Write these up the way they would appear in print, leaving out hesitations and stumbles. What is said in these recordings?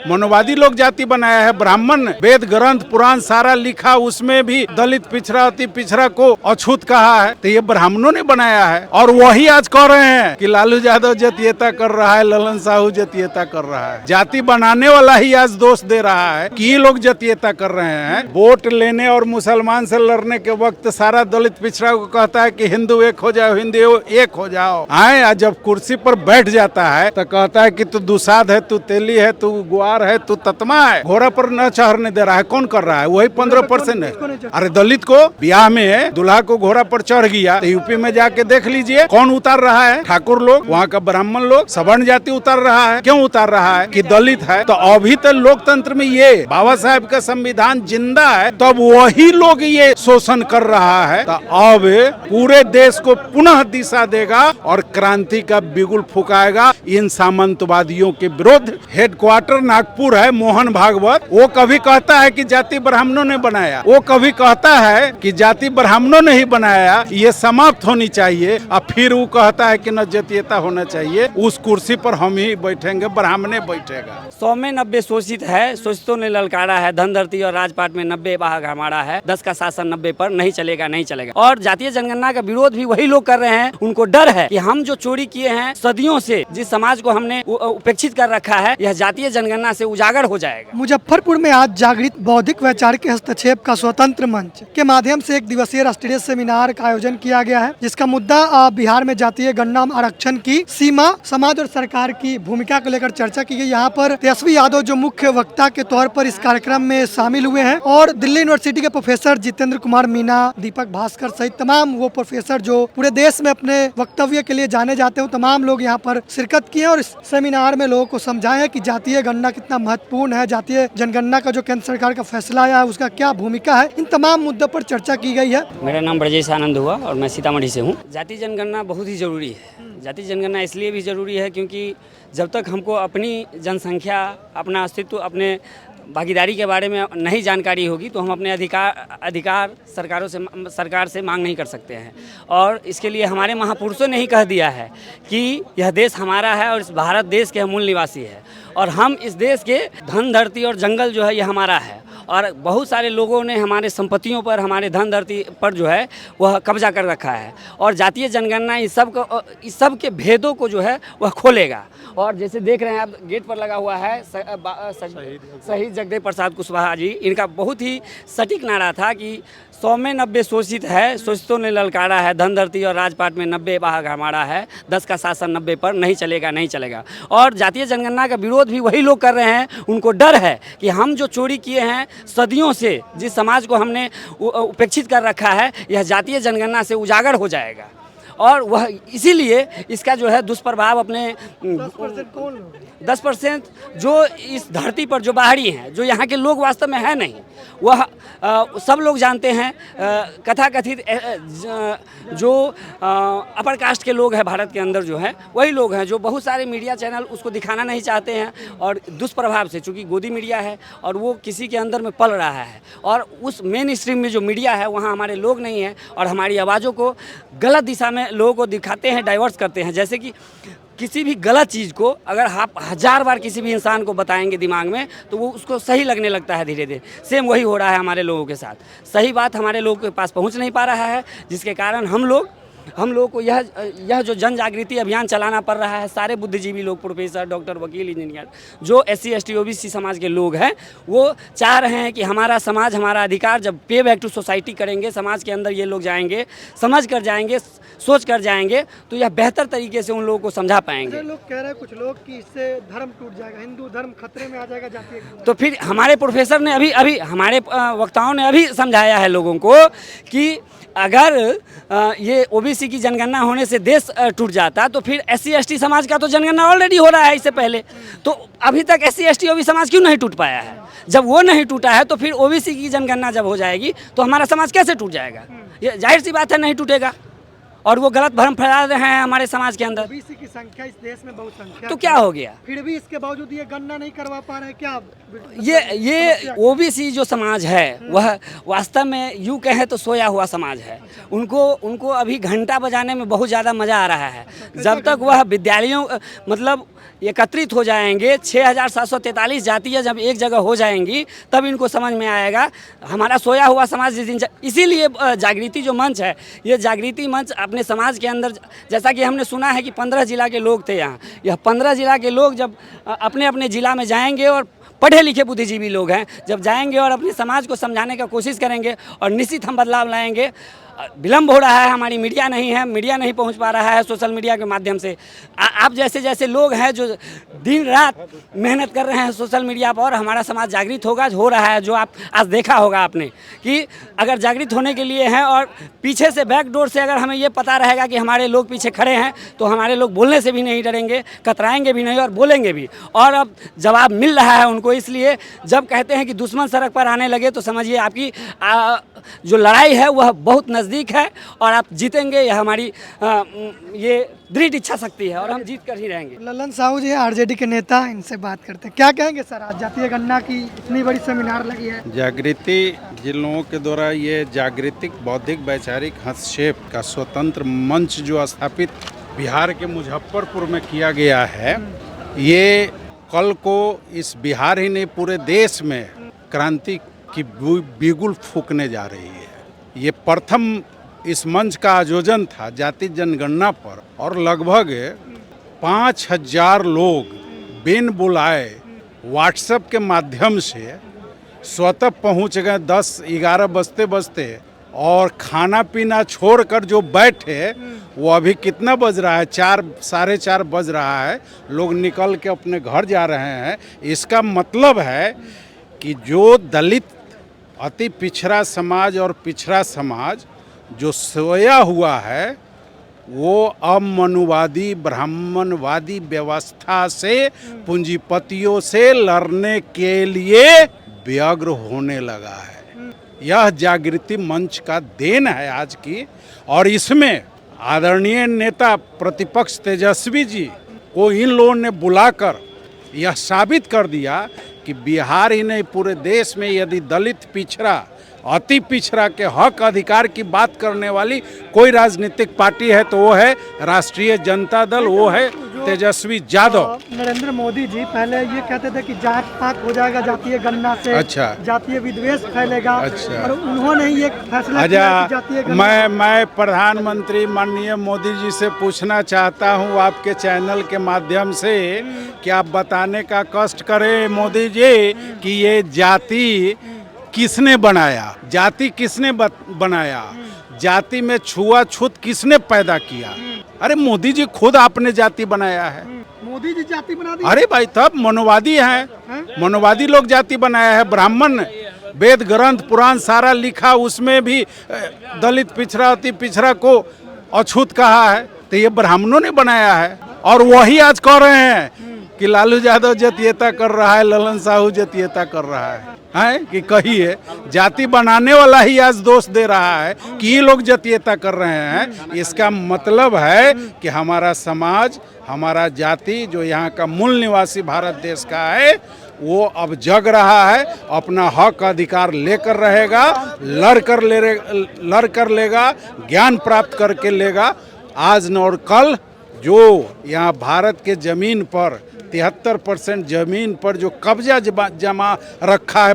मनोवादी लोग जाति बनाया है। ब्राह्मण वेद ग्रंथ पुराण सारा लिखा, उसमें भी दलित पिछड़ा अति पिछड़ा को अछूत कहा है, तो ये ब्राह्मणों ने बनाया है। और वही आज कह रहे हैं कि लालू यादव जातीयता कर रहा है, ललन साहू जातीयता कर रहा है। जाति बनाने वाला ही आज दोष दे रहा है कि ये लोग जातीयता कर रहे हैं। वोट लेने और मुसलमान से लड़ने के वक्त सारा दलित पिछड़ा को कहता है कि हिंदू एक हो जाओ, हिंदू एक हो जाओ। आए जब कुर्सी पर बैठ जाता है तो कहता है कि तू दुसाध है, तू तेली है, तू गुआर है, तू ततमा है। घोड़ा पर न चढ़ने दे रहा है। कौन कर रहा है? वही 15% है। अरे दलित को ब्याह में दूल्हा को घोड़ा पर चढ़ गया तो यूपी में जाके देख लीजिए कौन उतार रहा है? ठाकुर लोग, वहाँ का ब्राह्मण लोग, सवर्ण जाति उतार रहा है। क्यों उतार रहा है? कि दलित है। तो अभी तक लोकतंत्र में ये बाबा साहब का संविधान जिंदा है, तब वही लोग ये शोषण कर रहा है। तो अब पूरे देश को पुनः दिशा देगा और क्रांति का बिगुल फुकाएगा इन सामंतवादियों के विरुद्ध। हेडक्वार्टर नागपुर है मोहन भागवत, वो कभी कहता है कि जाति ब्राह्मणों ने बनाया, वो कभी कहता है कि जाति ब्राह्मणों ने ही बनाया, ये समाप्त होनी चाहिए। और फिर वो कहता है कि न जातीयता होना चाहिए। उस कुर्सी पर हम ही बैठेंगे, ब्राह्मणे बैठेगा। 100 में 90 शोषित है, शोषितों ने ललकारा है। धन धरती और राजपाट में 90 भाग हमारा है। 10 का शासन 90 पर नहीं चलेगा, नहीं चलेगा। और जातीय जनगणना का विरोध भी वही लोग कर रहे हैं। उनको डर है कि हम जो चोरी किए हैं सदियों से, जिस समाज को हमने उपेक्षित कर रखा है, यह जातीय जनगणना से उजागर हो जाएगा। मुजफ्फरपुर में आज जागृत बौद्धिक वैचारिक हस्तक्षेप का स्वतंत्र मंच के माध्यम से एक दिवसीय राष्ट्रीय सेमिनार का आयोजन किया गया है, जिसका मुद्दा बिहार में जातीय गणना आरक्षण की सीमा, समाज और सरकार की भूमिका को लेकर चर्चा की गई। यहाँ पर तेजस्वी यादव जो मुख्य वक्ता के तौर पर इस कार्यक्रम में शामिल हुए हैं और दिल्ली यूनिवर्सिटी के प्रोफेसर जितेंद्र कुमार मीना, दीपक भास्कर सहित तमाम वो प्रोफेसर जो पूरे देश में अपने वक्तव्य के लिए जाने जाते हैं, तमाम लोग यहाँ पर शिरकत किए और इस सेमिनार में लोगों को समझाया कि जातीय गणना कितना महत्वपूर्ण है, जातीय जनगणना का जो केंद्र सरकार का फैसला आया है उसका क्या भूमिका है। इन तमाम मुद्दों पर चर्चा की गई है। मेरा नाम ब्रजेश आनंद हुआ और मैं सीतामढ़ी से हूँ। जातीय जनगणना बहुत ही जरूरी है। जातीय जनगणना इसलिए भी जरूरी है क्योंकि जब तक हमको अपनी जनसंख्या, अपना अस्तित्व, अपने भागीदारी के बारे में नहीं जानकारी होगी तो हम अपने अधिकार सरकार से मांग नहीं कर सकते हैं। और इसके लिए हमारे महापुरुषों ने ही कह दिया है कि यह देश हमारा है और इस भारत देश के हम मूल निवासी है और हम इस देश के धन धरती और जंगल जो है यह हमारा है। और बहुत सारे लोगों ने हमारे संपत्तियों पर, हमारे धन धरती पर जो है वह कब्जा कर रखा है। और जातीय जनगणना इस सब के भेदों को जो है वह खोलेगा। और जैसे देख रहे हैं आप, गेट पर लगा हुआ है शहीद जगदेव प्रसाद कुशवाहा जी, इनका बहुत ही सटीक नारा था कि 100 में 90 शोषित है, शोषितों ने ललकारा है। धन धरती और राजपाट में 90 भाग हमारा है। 10 का शासन 90 पर नहीं चलेगा, नहीं चलेगा। और जातीय जनगणना का विरोध भी वही लोग कर रहे हैं। उनको डर है कि हम जो चोरी किए हैं सदियों से, जिस समाज को हमने उपेक्षित कर रखा है, यह जातीय जनगणना से उजागर हो जाएगा। और वह इसीलिए इसका जो है दुष्प्रभाव अपने 10% जो इस धरती पर जो बाहरी हैं, जो यहाँ के लोग वास्तव में है नहीं, वह सब लोग जानते हैं। कथाकथित जो अपर कास्ट के लोग हैं भारत के अंदर जो है, वही लोग हैं जो बहुत सारे मीडिया चैनल उसको दिखाना नहीं चाहते हैं। और दुष्प्रभाव से, चूँकि गोदी मीडिया है और वो किसी के अंदर में पल रहा है, और उस मेन स्ट्रीम में जो मीडिया है वहाँ हमारे लोग नहीं हैं और हमारी आवाज़ों को गलत दिशा में लोगों को दिखाते हैं, डाइवर्ट करते हैं। जैसे कि किसी भी गलत चीज़ को अगर आप 1000 बार किसी भी इंसान को बताएंगे दिमाग में, तो वो उसको सही लगने लगता है धीरे धीरे। सेम वही हो रहा है हमारे लोगों के साथ। सही बात हमारे लोगों के पास पहुंच नहीं पा रहा है, जिसके कारण हम लोग को यह जो जन जागृति अभियान चलाना पड़ रहा है। सारे बुद्धिजीवी लोग, प्रोफेसर, डॉक्टर, वकील, इंजीनियर, जो SC ST OBC समाज के लोग हैं, वो चाह रहे हैं कि हमारा समाज, हमारा अधिकार, जब पे बैक टू सोसाइटी करेंगे, समाज के अंदर ये लोग जाएंगे, समझ कर जाएंगे, सोच कर जाएंगे, तो यह बेहतर तरीके से उन लोगों को समझा पाएंगे। लोग कह रहे हैं कुछ लोग कि इससे धर्म टूट जाएगा, हिंदू धर्म खतरे में आ जाएगा जातीय। तो फिर हमारे प्रोफेसर ने अभी हमारे वक्ताओं ने अभी समझाया है लोगों को कि अगर ये OBC की जनगणना होने से देश टूट जाता तो फिर SC ST समाज का तो जनगणना ऑलरेडी हो रहा है इससे पहले। तो अभी तक SC ST OBC समाज क्यों नहीं टूट पाया है? जब वो नहीं टूटा है तो फिर OBC की जनगणना जब हो जाएगी तो हमारा समाज कैसे टूट जाएगा? ये जाहिर सी बात है, नहीं टूटेगा। और वो गलत भ्रम फैला रहे हैं हमारे समाज के अंदर। ओबीसी की संख्या इस देश में बहुत संख्या तो क्या हो गया? फिर भी इसके बावजूद ये गणना नहीं करवा पा रहे क्या? ये ओबीसी जो समाज है वह वास्तव में यूँ कहें तो सोया हुआ समाज है। उनको अभी घंटा बजाने में बहुत ज़्यादा मज़ा आ रहा है। जब तक वह विद्यालयों मतलब एकत्रित हो जाएंगे, 6743 जातियाँ जब एक जगह हो जाएंगी तब इनको समझ में आएगा हमारा सोया हुआ समाज जिस दिन इसीलिए जागृति जो मंच है, ये जागृति मंच अपने समाज के अंदर, जैसा कि हमने सुना है कि 15 जिला के लोग थे यहाँ, यह 15 जिला के लोग जब अपने अपने ज़िला में जाएंगे और पढ़े लिखे बुद्धिजीवी लोग हैं, जब जाएंगे और अपने समाज को समझाने का कोशिश करेंगे और निश्चित हम बदलाव लाएंगे। विलम्ब हो रहा है, हमारी मीडिया नहीं पहुंच पा रहा है सोशल मीडिया के माध्यम से। आप जैसे लोग हैं जो दिन रात मेहनत कर रहे हैं सोशल मीडिया पर, हमारा समाज जागृत हो रहा है। जो आप आज देखा होगा आपने कि अगर जागृत होने के लिए हैं और पीछे से बैकडोर से अगर हमें ये पता रहेगा कि हमारे लोग पीछे खड़े हैं तो हमारे लोग बोलने से भी नहीं डरेंगे, कतराएंगे भी नहीं और बोलेंगे भी। और अब जवाब मिल रहा है उनको, इसलिए जब कहते हैं कि दुश्मन सड़क पर आने लगे तो समझिए आपकी जो लड़ाई है वह बहुत नज़दीक है और आप जीतेंगे। यह हमारी ये दृढ़ इच्छा शक्ति है और हम जीत कर ही रहेंगे। ललन साहू जी आरजेडी के नेता, इनसे बात करते हैं। क्या कहेंगे सर, आज जातीय गणना की इतनी बड़ी सेमिनार लगी है? जागृति जिन लोगों के द्वारा ये जागृतिक बौद्धिक वैचारिक हस्तक्षेप का स्वतंत्र मंच जो स्थापित बिहार के मुजफ्फरपुर में किया गया है, ये कल को इस बिहार ही नहीं पूरे देश में क्रांति की बिगुल फूकने जा रही है। ये प्रथम इस मंच का आयोजन था जाति जनगणना पर और लगभग 5000 लोग बिन बुलाए व्हाट्सएप के माध्यम से स्वतः पहुंच गए 10-11 बजते और खाना पीना छोड़कर जो बैठे वो अभी कितना बज रहा है, 4-4:30 बज रहा है, लोग निकल के अपने घर जा रहे हैं। इसका मतलब है कि जो दलित अति पिछड़ा समाज और पिछड़ा समाज जो सोया हुआ है वो अब मनुवादी ब्राह्मणवादी व्यवस्था से पूंजीपतियों से लड़ने के लिए व्यग्र होने लगा है। यह जागृति मंच का देन है आज की। और इसमें आदरणीय नेता प्रतिपक्ष तेजस्वी जी को इन लोगों ने बुलाकर यह साबित कर दिया कि बिहार ही नहीं पूरे देश में यदि दलित पिछड़ा अति पिछड़ा के हक अधिकार की बात करने वाली कोई राजनीतिक पार्टी है तो वो है राष्ट्रीय जनता दल, वो है तेजस्वी यादव। नरेंद्र मोदी जी पहले ये कहते थे कि जात पात हो जाएगा जातीय गणना से, अच्छा, जातीय विद्वेष फैलेगा, अच्छा, और उन्होंने ये फैसला किया कि जातीय गणना। मैं प्रधानमंत्री माननीय मोदी जी से पूछना चाहता हूँ आपके चैनल के माध्यम से कि आप बताने का कष्ट करें मोदी जी कि ये जाति किसने बनाया, जाति किसने बनाया, जाति में छुआछूत किसने पैदा किया? अरे मोदी जी खुद आपने जाति बनाया है। मोदी जी जाति बना दी? अरे भाई तब मनोवादी हैं, मनोवादी लोग जाति बनाया है। ब्राह्मण वेद ग्रंथ पुराण सारा लिखा, उसमें भी दलित पिछड़ा अति पिछड़ा को अछूत कहा है, तो ये ब्राह्मणों ने बनाया है। और वही आज कह रहे हैं कि लालू यादव जातीयता कर रहा है, ललन साहू जातीयता कर रहा है कि कहिए जाति बनाने वाला ही आज दोष दे रहा है कि ये लोग जातीयता कर रहे हैं। इसका मतलब है कि हमारा समाज, हमारा जाति जो यहाँ का मूल निवासी भारत देश का है वो अब जग रहा है, अपना हक अधिकार लेकर रहेगा, लड़ कर लेगा, ज्ञान प्राप्त करके लेगा। आज न और कल जो यहाँ भारत के ज़मीन पर 73% ज़मीन पर जो कब्जा जमा रखा है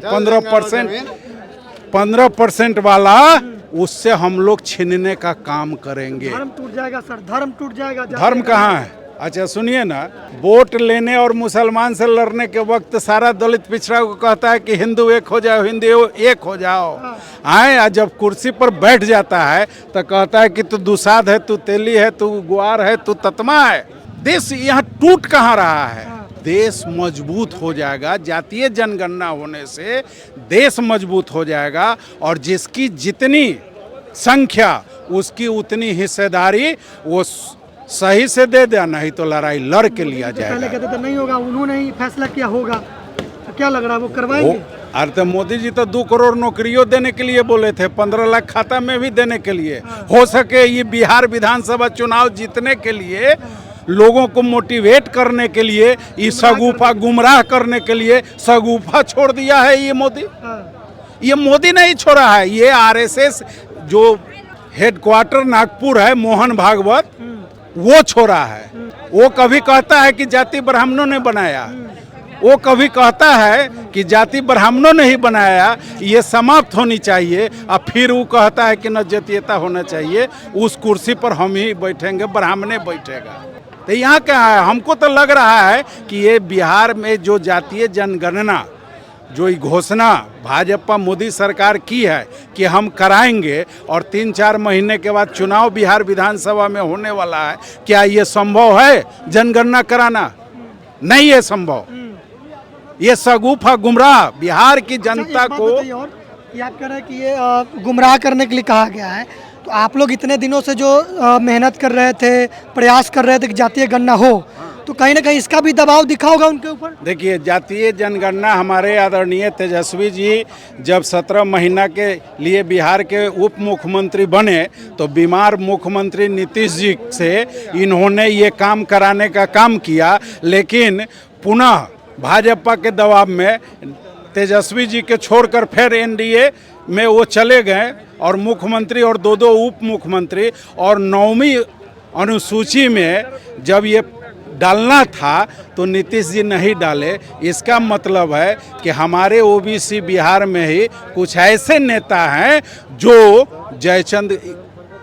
15% वाला, उससे हम लोग छीनने का काम करेंगे। धर्म टूट जाएगा सर, धर्म टूट जाएगा। धर्म कहाँ है? अच्छा सुनिए ना, वोट लेने और मुसलमान से लड़ने के वक्त सारा दलित पिछड़ा को कहता है कि हिंदू एक हो जाओ, हिंदू एक हो जाओ। आए जब कुर्सी पर बैठ जाता है तो कहता है कि तू दुसाध है, तू तेली है, तू ग्वार है, तू ततमा है। देश यहाँ टूट कहाँ रहा है? देश मजबूत हो जाएगा। जातीय जनगणना होने से देश मजबूत हो जाएगा और जिसकी जितनी संख्या उसकी उतनी हिस्सेदारी वो सही से दे दिया, नहीं तो लड़ाई लड़ के लिया जाएगा। पहले कहते थे नहीं होगा, उन्होंने ही फैसला किया होगा, तो क्या लग रहा है वो करवाएंगे? अरे तो मोदी जी तो 2 करोड़ नौकरियों देने के लिए बोले थे, 15 लाख खाता में भी देने के लिए। हो सके ये बिहार विधानसभा चुनाव जीतने के लिए, लोगों को मोटिवेट करने के लिए, ये सगुफा गुमराह करने के लिए सगुफा छोड़ दिया है ये मोदी। ये मोदी नहीं छोड़ा है, ये आरएसएस जो हेडक्वार्टर नागपुर है, मोहन भागवत, वो छोड़ा है। वो कभी कहता है कि जाति ब्राह्मणों ने बनाया, वो कभी कहता है कि जाति ब्राह्मणों ने ही बनाया, ये समाप्त होनी चाहिए। अब फिर वो कहता है कि न जातीयता होना चाहिए, उस कुर्सी पर हम ही बैठेंगे, ब्राह्मणे बैठेगा। तो यहाँ क्या है, हमको तो लग रहा है कि ये बिहार में जो जातीय जनगणना जो घोषणा भाजपा मोदी सरकार की है कि हम कराएंगे और 3-4 महीने के बाद चुनाव बिहार विधानसभा में होने वाला है, क्या ये संभव है जनगणना कराना? नहीं है संभव। ये सगुफा गुमराह बिहार की जनता को। ये आप कह रहे हैं कि ये गुमराह करने के लिए कहा गया है, तो आप लोग इतने दिनों से जो मेहनत कर रहे थे, प्रयास कर रहे थे कि जातीय गणना हो, तो कहीं ना कहीं इसका भी दबाव दिखा होगा उनके ऊपर। देखिए, जातीय जनगणना हमारे आदरणीय तेजस्वी जी जब 17 महीना के लिए बिहार के उप मुख्यमंत्री बने, तो बीमार मुख्यमंत्री नीतीश जी से इन्होंने ये काम कराने का काम किया, लेकिन पुनः भाजपा के दबाव में तेजस्वी जी के छोड़कर फिर एनडीए में वो चले गए और मुख्यमंत्री और 2 उप मुख्यमंत्री, और 9वीं अनुसूची में जब ये डालना था तो नीतीश जी नहीं डाले। इसका मतलब है कि हमारे ओबीसी बिहार में ही कुछ ऐसे नेता हैं जो जयचंद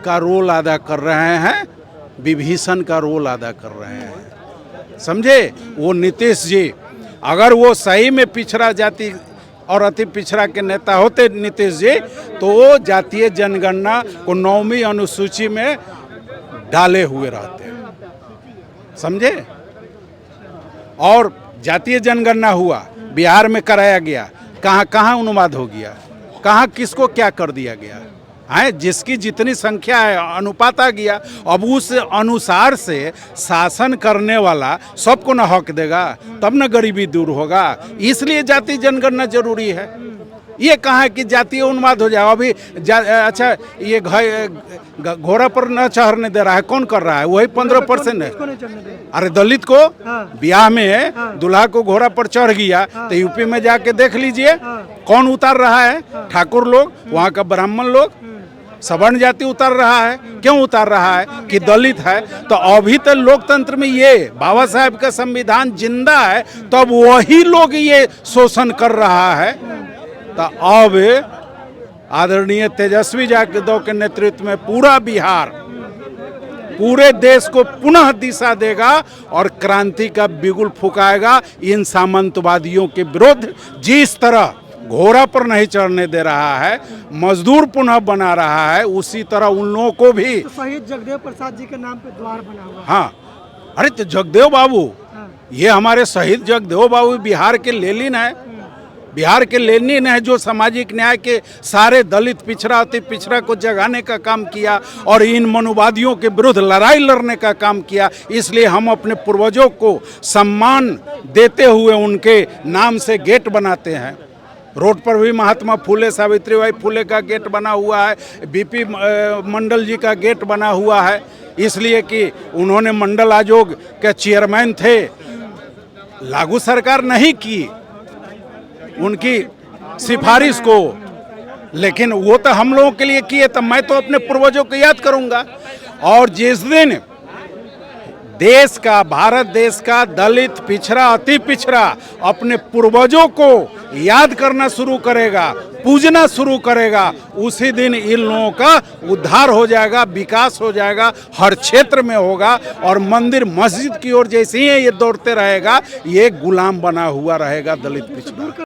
का रोल अदा कर रहे हैं, विभीषण का रोल अदा कर रहे हैं, समझे? वो नीतीश जी अगर वो सही में पिछड़ा जाति और अति पिछड़ा के नेता होते नीतीश जी, तो वो जातीय जनगणना को 9वीं अनुसूची में डाले हुए रहते, समझे? और जातीय जनगणना हुआ, बिहार में कराया गया, कहाँ कहाँ अनुवाद हो गया, कहाँ किसको क्या कर दिया गया है, जिसकी जितनी संख्या है अनुपात आ गया। अब उस अनुसार से शासन करने वाला सबको न हक देगा, तब न गरीबी दूर होगा। इसलिए जातीय जनगणना जरूरी है। ये कहाँ है कि जातीय उन्माद हो जाए। अभी अच्छा, ये घोड़ा पर न चढ़ने दे रहा है, कौन कर रहा है? वही 15% है। अरे दलित को ब्याह में दूल्हा को घोड़ा पर चढ़ गया, तो यूपी में जाके देख लीजिए कौन उतार रहा है? ठाकुर लोग, वहाँ का ब्राह्मण लोग, सवर्ण जाति उतार रहा है। क्यों उतार रहा है? कि दलित है। तो अभी तक लोकतंत्र में ये बाबा साहेब का संविधान जिंदा है, तब वही लोग ये शोषण कर रहा है। तो अब आदरणीय तेजस्वी यादव के नेतृत्व में पूरा बिहार पूरे देश को पुनः दिशा देगा और क्रांति का बिगुल फुकाएगा इन सामंतवादियों के विरुद्ध। जिस तरह घोड़ा पर नहीं चढ़ने दे रहा है, मजदूर पुनः बना रहा है, उसी तरह उन लोगों को भी। तो शहीद जगदेव प्रसाद जी के नाम पे द्वार बना हुआ। हाँ, अरे तो जगदेव बाबू, ये हमारे शहीद जगदेव बाबू बिहार के लेनिन है, बिहार के लेनिन है, जो सामाजिक न्याय के सारे दलित पिछड़ा अति पिछड़ा को जगाने का काम किया और इन मनुवादियों के विरुद्ध लड़ाई लड़ने का काम किया। इसलिए हम अपने पूर्वजों को सम्मान देते हुए उनके नाम से गेट बनाते हैं। रोड पर भी महात्मा फुले, सावित्रीबाई फुले का गेट बना हुआ है, बीपी मंडल जी का गेट बना हुआ है, इसलिए कि उन्होंने मंडल आयोग के चेयरमैन थे। लागू सरकार नहीं की उनकी सिफारिश को, लेकिन वो तो हम लोगों के लिए किए। तो मैं तो अपने पूर्वजों को याद करूंगा। और जिस दिन देश का, भारत देश का दलित पिछड़ा अति पिछड़ा अपने पूर्वजों को याद करना शुरू करेगा, पूजना शुरू करेगा, उसी दिन इन लोगों का उद्धार हो जाएगा, विकास हो जाएगा, हर क्षेत्र में होगा। और मंदिर मस्जिद की ओर जैसे ही ये दौड़ते रहेगा, ये गुलाम बना हुआ रहेगा दलित पिछड़ा।